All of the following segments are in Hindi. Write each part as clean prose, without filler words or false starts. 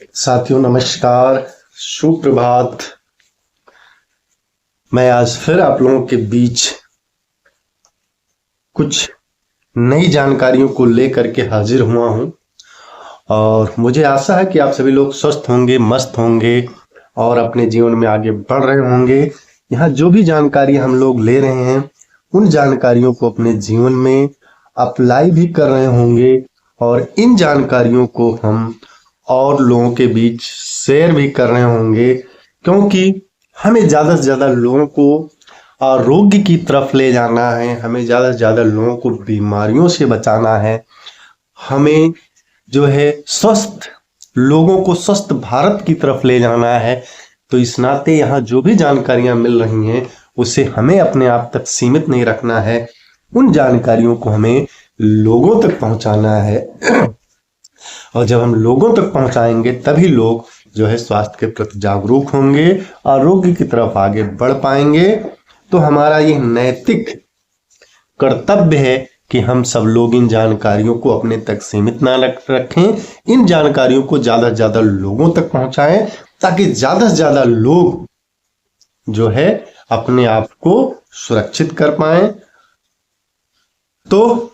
साथियों नमस्कार, सुप्रभात। मैं आज फिर आप लोगों के बीच कुछ नई जानकारियों को लेकर के हाजिर हुआ हूं और मुझे आशा है कि आप सभी लोग स्वस्थ होंगे, मस्त होंगे और अपने जीवन में आगे बढ़ रहे होंगे। यहाँ जो भी जानकारी हम लोग ले रहे हैं उन जानकारियों को अपने जीवन में अप्लाई भी कर रहे होंगे और इन जानकारियों को हम और लोगों के बीच शेयर भी कर रहे होंगे, क्योंकि हमें ज़्यादा से ज़्यादा लोगों को आरोग्य की तरफ ले जाना है, हमें ज़्यादा से ज़्यादा लोगों को बीमारियों से बचाना है, हमें जो है स्वस्थ लोगों को स्वस्थ भारत की तरफ ले जाना है। तो इस नाते यहाँ जो भी जानकारियाँ मिल रही हैं उसे हमें अपने आप तक सीमित नहीं रखना है, उन जानकारियों को हमें लोगों तक पहुँचाना है और जब हम लोगों तक पहुंचाएंगे तभी लोग जो है स्वास्थ्य के प्रति जागरूक होंगे, आरोग्य की तरफ आगे बढ़ पाएंगे। तो हमारा ये नैतिक कर्तव्य है कि हम सब लोग इन जानकारियों को अपने तक सीमित ना रखें, इन जानकारियों को ज़्यादा से ज़्यादा लोगों तक पहुंचाएं ताकि ज़्यादा से ज़्यादा लोग जो है अपने आप को सुरक्षित कर पाएं। तो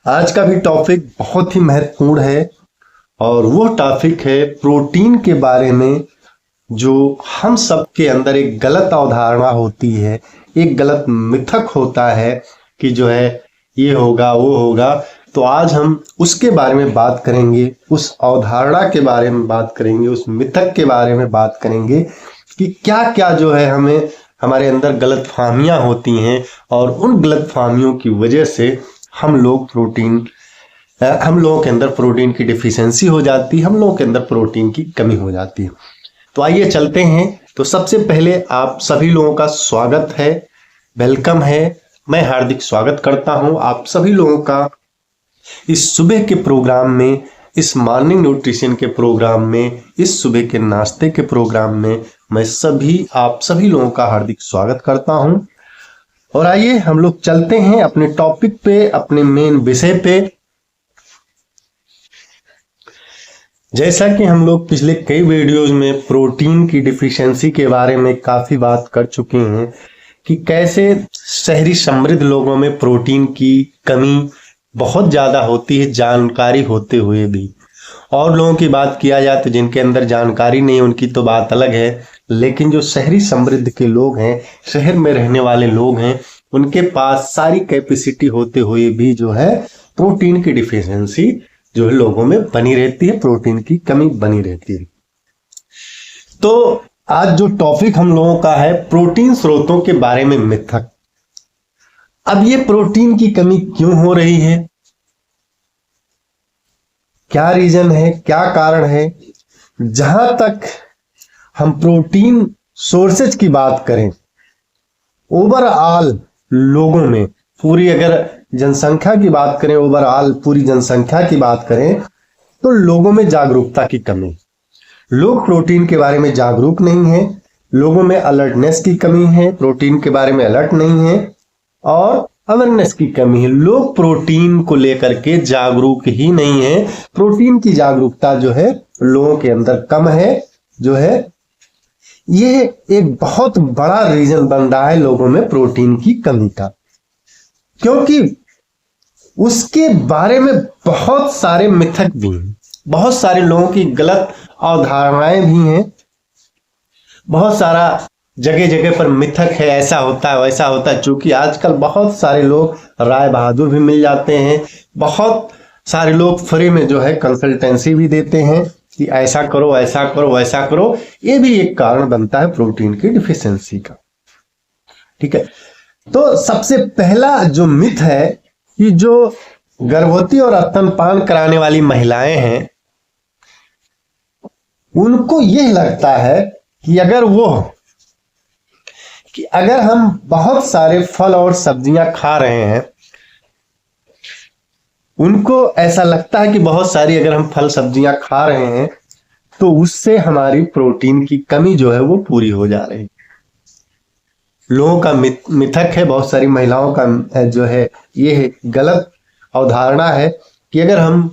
आज का भी टॉपिक बहुत ही महत्वपूर्ण है और वो टॉपिक है प्रोटीन के बारे में, जो हम सब के अंदर एक गलत अवधारणा होती है, एक गलत मिथक होता है कि जो है ये होगा वो होगा। तो आज हम उसके बारे में बात करेंगे, उस अवधारणा के बारे में बात करेंगे, उस मिथक के बारे में बात करेंगे कि क्या क्या जो है हमें हमारे अंदर गलतफहमियां होती हैं और उन गलतफहमियों की वजह से हम लोगों के अंदर प्रोटीन की डिफिशियंसी हो जाती है, हम लोगों के अंदर प्रोटीन की कमी हो जाती है। तो आइए चलते हैं। तो सबसे पहले आप सभी लोगों का स्वागत है, वेलकम है। मैं हार्दिक स्वागत करता हूं आप सभी लोगों का इस सुबह के प्रोग्राम में, इस मॉर्निंग न्यूट्रिशन के प्रोग्राम में, इस सुबह के नाश्ते के प्रोग्राम में मैं आप सभी लोगों का हार्दिक स्वागत करता हूं। और आइए हम लोग चलते हैं अपने टॉपिक पे, अपने मेन विषय पे। जैसा कि हम लोग पिछले कई वीडियोज में प्रोटीन की डिफिशियंसी के बारे में काफी बात कर चुके हैं कि कैसे शहरी समृद्ध लोगों में प्रोटीन की कमी बहुत ज्यादा होती है, जानकारी होते हुए भी। और लोगों की बात किया जाए तो जिनके अंदर जानकारी नहीं, उनकी तो बात अलग है, लेकिन जो शहरी समृद्ध के लोग हैं, शहर में रहने वाले लोग हैं, उनके पास सारी कैपेसिटी होते हुए भी जो है प्रोटीन की डिफिशियंसी जो है लोगों में बनी रहती है, प्रोटीन की कमी बनी रहती है। तो आज जो टॉपिक हम लोगों का है प्रोटीन स्रोतों के बारे में मिथक। अब ये प्रोटीन की कमी क्यों हो रही है, क्या रीजन है, क्या कारण है। जहां तक हम प्रोटीन सोर्सेज की बात करें, ओवरऑल लोगों में, पूरी अगर जनसंख्या की बात करें, ओवरऑल पूरी जनसंख्या की बात करें, तो लोगों में जागरूकता की कमी, लोग प्रोटीन के बारे में जागरूक नहीं है, लोगों में अलर्टनेस की कमी है, प्रोटीन के बारे में अलर्ट नहीं है और अवेयरनेस की कमी है। लोग प्रोटीन को लेकर के जागरूक ही नहीं है, प्रोटीन की जागरूकता जो है लोगों के अंदर कम है, जो है ये एक बहुत बड़ा रीजन बन रहा है लोगों में प्रोटीन की कमी का, क्योंकि उसके बारे में बहुत सारे मिथक भी हैं, बहुत सारे लोगों की गलत अवधारणाएं भी हैं, बहुत सारा जगह जगह पर मिथक है, ऐसा होता है वैसा होता है। चूंकि आजकल बहुत सारे लोग राय बहादुर भी मिल जाते हैं, बहुत सारे लोग फ्री में जो है कंसल्टेंसी भी देते हैं कि ऐसा करो, ऐसा करो, वैसा करो। ये भी एक कारण बनता है प्रोटीन की डिफिशियंसी का। ठीक है, तो सबसे पहला जो मिथ है कि जो गर्भवती और स्तनपान कराने वाली महिलाएं हैं, उनको यह लगता है कि अगर हम बहुत सारे फल और सब्जियां खा रहे हैं, उनको ऐसा लगता है कि बहुत सारी अगर हम फल सब्जियां खा रहे हैं तो उससे हमारी प्रोटीन की कमी जो है वो पूरी हो जा रही है। लोगों का मिथक है, बहुत सारी महिलाओं का जो है ये गलत अवधारणा है कि अगर हम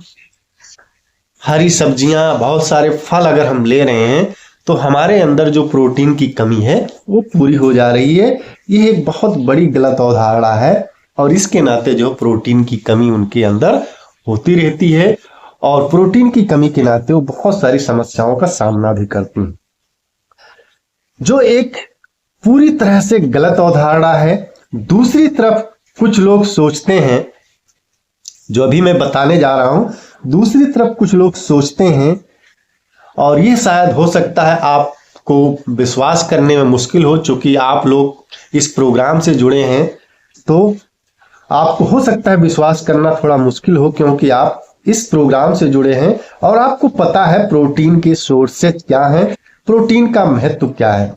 हरी सब्जियां, बहुत सारे फल अगर हम ले रहे हैं तो हमारे अंदर जो प्रोटीन की कमी है वो पूरी हो जा रही है। ये एक बहुत बड़ी गलत अवधारणा है और इसके नाते जो प्रोटीन की कमी उनके अंदर होती रहती है और प्रोटीन की कमी के नाते वो बहुत सारी समस्याओं का सामना भी करती हैं, जो एक पूरी तरह से गलत अवधारणा है। दूसरी तरफ कुछ लोग सोचते हैं, जो अभी मैं बताने जा रहा हूं, दूसरी तरफ कुछ लोग सोचते हैं और ये शायद हो सकता है आपको विश्वास करने में मुश्किल हो, चूंकि आप लोग इस प्रोग्राम से जुड़े हैं तो आपको हो सकता है विश्वास करना थोड़ा मुश्किल हो, क्योंकि आप इस प्रोग्राम से जुड़े हैं और आपको पता है प्रोटीन के सोर्सेज क्या हैं, प्रोटीन का महत्व क्या है।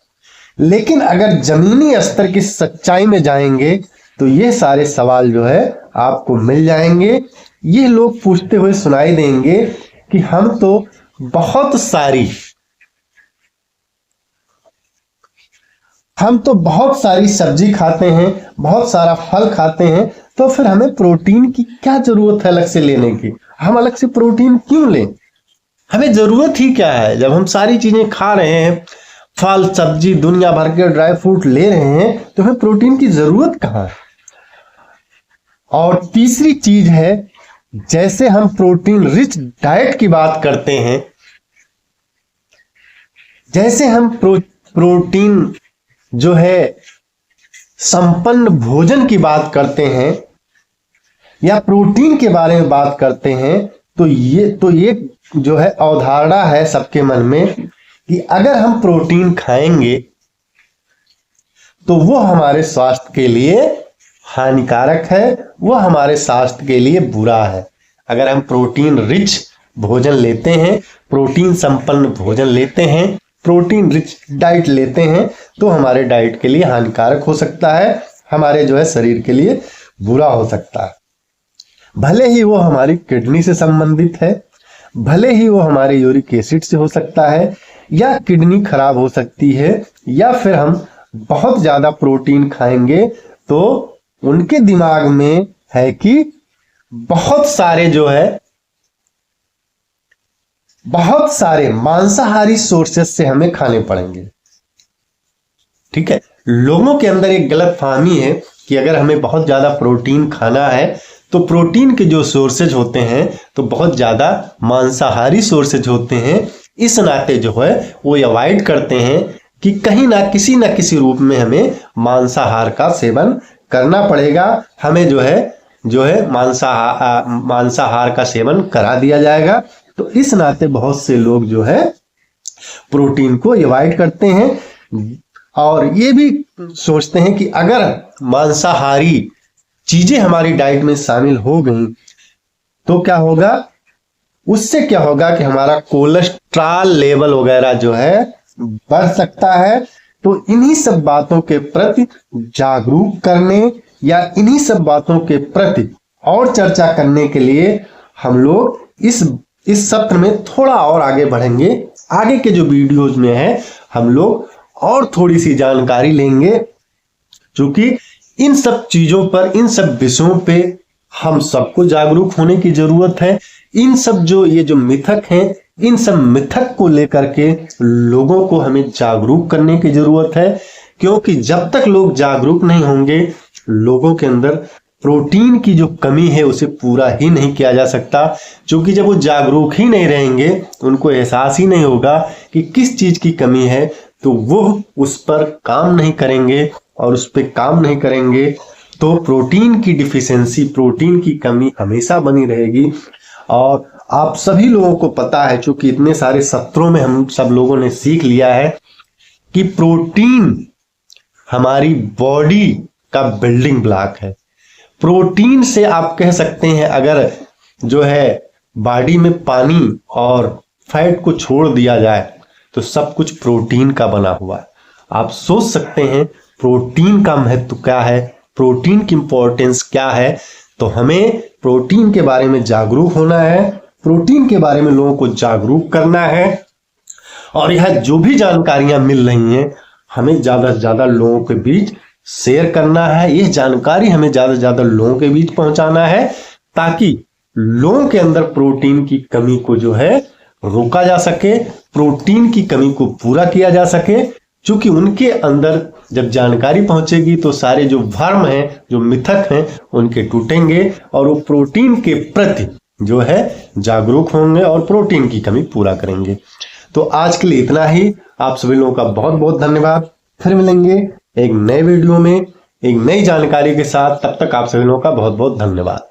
लेकिन अगर जमीनी स्तर की सच्चाई में जाएंगे तो ये सारे सवाल जो है आपको मिल जाएंगे। ये लोग पूछते हुए सुनाई देंगे कि हम तो बहुत सारी सब्जी खाते हैं, बहुत सारा फल खाते हैं, तो फिर हमें प्रोटीन की क्या जरूरत है अलग से लेने की? हम अलग से प्रोटीन क्यों लें? हमें जरूरत ही क्या है? जब हम सारी चीजें खा रहे हैं, फल सब्जी दुनिया भर के ड्राई फ्रूट ले रहे हैं, तो हमें प्रोटीन की जरूरत कहाँ है? और तीसरी चीज है, जैसे हम प्रोटीन रिच डाइट की बात करते हैं, जैसे हम प्रोटीन जो है संपन्न भोजन की बात करते हैं या प्रोटीन के बारे में बात करते हैं, तो ये जो है अवधारणा है सबके मन में कि अगर हम प्रोटीन खाएंगे तो वो हमारे स्वास्थ्य के लिए हानिकारक है, वो हमारे स्वास्थ्य के लिए बुरा है। अगर हम प्रोटीन रिच भोजन लेते हैं, प्रोटीन संपन्न भोजन लेते हैं, प्रोटीन रिच डाइट लेते हैं, तो हमारे डाइट के लिए हानिकारक हो सकता है, हमारे जो है शरीर के लिए बुरा हो सकता है। भले ही वो हमारी किडनी से संबंधित है, भले ही वो हमारे यूरिक एसिड से हो सकता है, या किडनी खराब हो सकती है, या फिर हम बहुत ज्यादा प्रोटीन खाएंगे तो उनके दिमाग में है कि बहुत सारे मांसाहारी सोर्सेस से हमें खाने पड़ेंगे। ठीक है, लोगों के अंदर एक गलत फहमी है कि अगर हमें बहुत ज्यादा प्रोटीन खाना है तो प्रोटीन के जो सोर्सेज होते हैं तो बहुत ज्यादा मांसाहारी सोर्सेज होते हैं। इस नाते जो है वो अवॉइड करते हैं कि कहीं ना किसी रूप में हमें मांसाहार का सेवन करना पड़ेगा, हमें जो है मांसाहार का सेवन करा दिया जाएगा। तो इस नाते बहुत से लोग जो है प्रोटीन को अवॉइड करते हैं और ये भी सोचते हैं कि अगर मांसाहारी चीजें हमारी डाइट में शामिल हो गई तो क्या होगा, उससे क्या होगा कि हमारा कोलेस्ट्रॉल लेवल वगैरह जो है बढ़ सकता है। तो इन्हीं सब बातों के प्रति जागरूक करने या इन्हीं सब बातों के प्रति और चर्चा करने के लिए हम लोग इस सत्र में थोड़ा और आगे बढ़ेंगे। आगे के जो वीडियोज में है हम लोग और थोड़ी सी जानकारी लेंगे, क्योंकि इन सब चीजों पर, इन सब विषयों पे हम सबको जागरूक होने की जरूरत है। इन सब ये जो मिथक हैं, इन सब मिथक को लेकर के लोगों को हमें जागरूक करने की जरूरत है, क्योंकि जब तक लोग जागरूक नहीं होंगे, लोगों के अंदर प्रोटीन की जो कमी है उसे पूरा ही नहीं किया जा सकता। क्योंकि जब वो जागरूक ही नहीं रहेंगे, उनको एहसास ही नहीं होगा कि किस चीज की कमी है, तो वो उस पर काम नहीं करेंगे, और उस पर काम नहीं करेंगे तो प्रोटीन की डिफिशियंसी, प्रोटीन की कमी हमेशा बनी रहेगी। और आप सभी लोगों को पता है, चूंकि इतने सारे सत्रों में हम सब लोगों ने सीख लिया है कि प्रोटीन हमारी बॉडी का बिल्डिंग ब्लॉक है। प्रोटीन से आप कह सकते हैं, अगर जो है बॉडी में पानी और फैट को छोड़ दिया जाए तो सब कुछ प्रोटीन का बना हुआ है। आप सोच सकते हैं प्रोटीन का महत्व क्या है, प्रोटीन की इंपॉर्टेंस क्या है। तो हमें प्रोटीन के बारे में जागरूक होना है, प्रोटीन के बारे में लोगों को जागरूक करना है, और यह जो भी जानकारियां मिल रही हैं हमें ज्यादा से ज्यादा लोगों के बीच शेयर करना है। यह जानकारी हमें ज्यादा से ज्यादा लोगों के बीच पहुंचाना है, ताकि लोगों के अंदर प्रोटीन की कमी को जो है रोका जा सके, प्रोटीन की कमी को पूरा किया जा सके। क्योंकि उनके अंदर जब जानकारी पहुंचेगी तो सारे जो भ्रम हैं, जो मिथक हैं, उनके टूटेंगे और वो प्रोटीन के प्रति जो है जागरूक होंगे और प्रोटीन की कमी पूरा करेंगे। तो आज के लिए इतना ही। आप सभी लोगों का बहुत बहुत धन्यवाद। फिर मिलेंगे एक नए वीडियो में एक नई जानकारी के साथ। तब तक आप सभी लोगों का बहुत बहुत धन्यवाद।